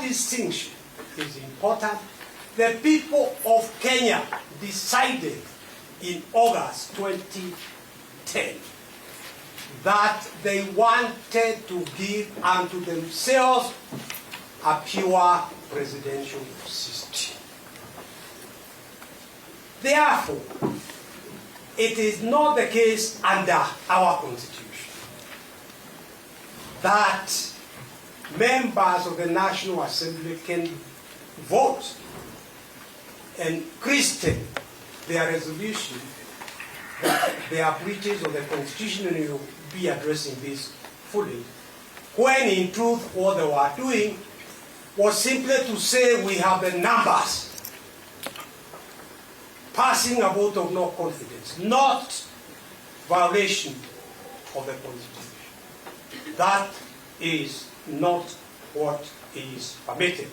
distinction is important. The people of Kenya decided in August 2010 that they wanted to give unto themselves a pure presidential system. Therefore, it is not the case under our Constitution that members of the National Assembly can vote and christen their resolution that there are breaches of the Constitution, and you'll be addressing this fully, when in truth what they were doing was simply to say we have the numbers, passing a vote of no confidence, not violation of the Constitution. That is not what is permitted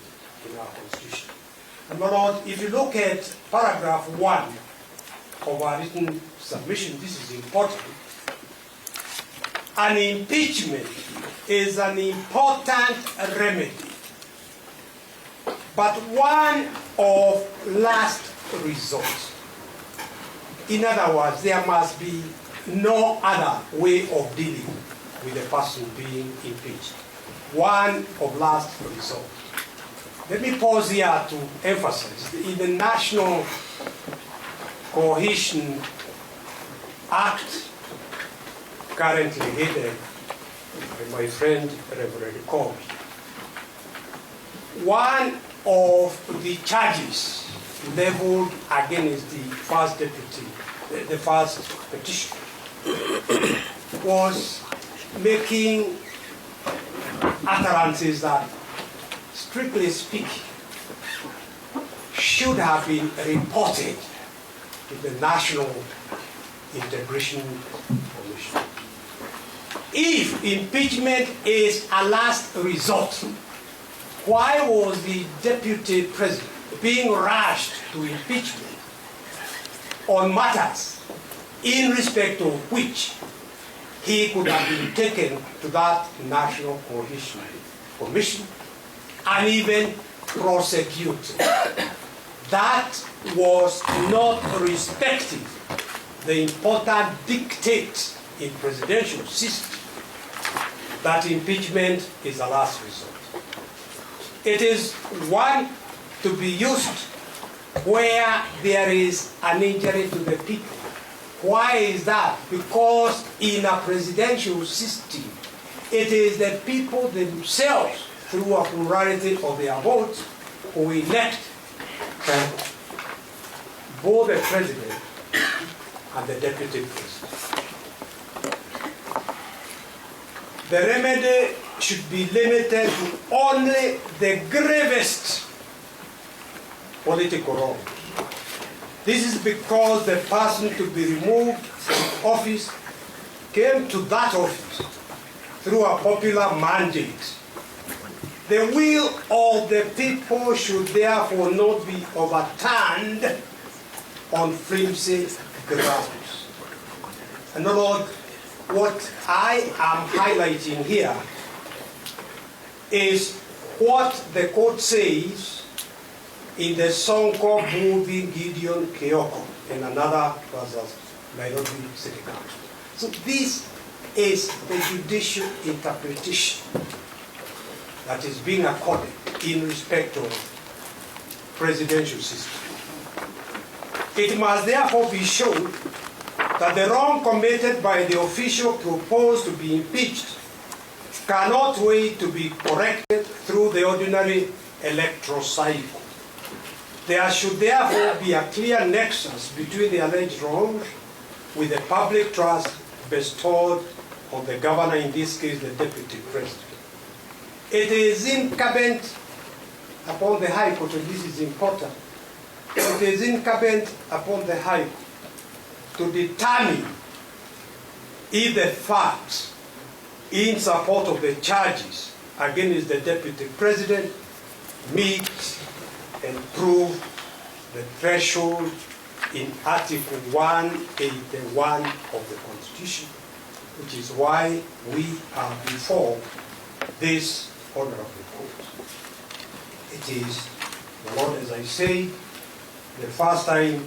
in our Constitution. And my Lord, if you look at paragraph 1 of our written submission, this is important. An impeachment is an important remedy, but one of last resort. In other words, there must be no other way of dealing with the person being impeached. One of last resort. Let me pause here to emphasize, in the National Cohesion Act, currently headed by my friend Reverend Combs, one of the charges leveled against the first deputy, the first petition, was making utterances that, strictly speaking, should have been reported to the National Integration Commission. If impeachment is a last resort, why was the deputy president being rushed to impeachment on matters in respect of which he could have been taken to that National Cohesion Commission and even prosecuted? That was not respecting the important dictate in presidential system that impeachment is a last resort. It is one to be used where there is an injury to the people. Why is that? Because in a presidential system, it is the people themselves, through a plurality of their votes, who elect both the president and the deputy president. The remedy should be limited to only the gravest political wrong. This is because the person to be removed from office came to that office through a popular mandate. The will of the people should therefore not be overturned on flimsy grounds. And Lord, what I am highlighting here is what the court says in the song called Moving Gideon Keoko and another versus Nairobi City Council. So this is the judicial interpretation that is being accorded in respect of presidential system. It must therefore be shown that the wrong committed by the official proposed to be impeached cannot wait to be corrected through the ordinary electoral cycle. There should therefore be a clear nexus between the alleged wrongs with the public trust bestowed on the governor, in this case the deputy president. It is incumbent upon the High Court, and this is important, it is incumbent upon the High Court to determine if the facts in support of the charges against the deputy president meet and prove the threshold in Article 181 of the Constitution, which is why we are before this honorable court. it is, Lord, as I say, the first time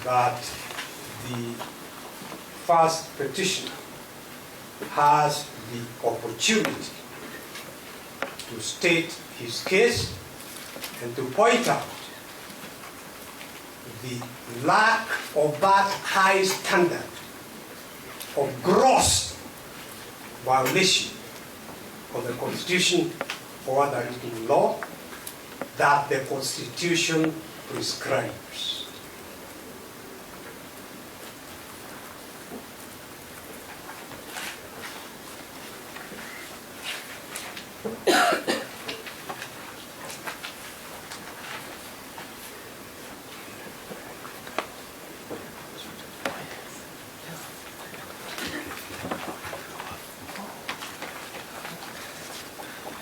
that the first petitioner has the opportunity to state his case and to point out the lack of that high standard of gross violation of the Constitution or other written law that the Constitution prescribes.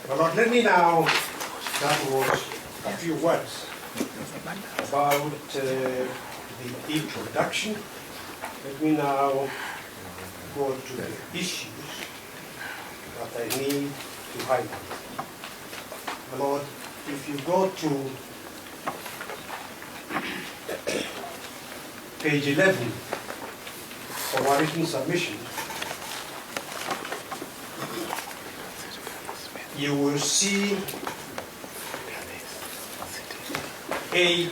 Well, Lord, let me now, that was a few words about the introduction. Let me now go to the issues that I need to highlight. Well, Lord, if you go to page 11 of our written submission, you will see 8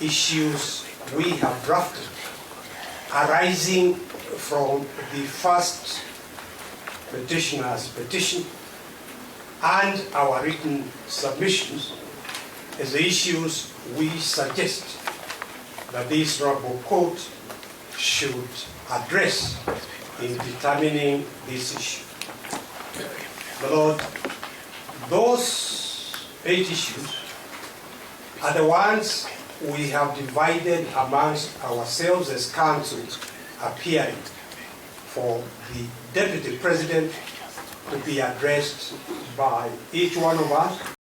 issues we have drafted arising from the first petitioner's petition and our written submissions as the issues we suggest that this honorable court should address in determining this issue. Lord, those 8 issues are the ones we have divided amongst ourselves as counsel, appearing for the Deputy President to be addressed by each one of us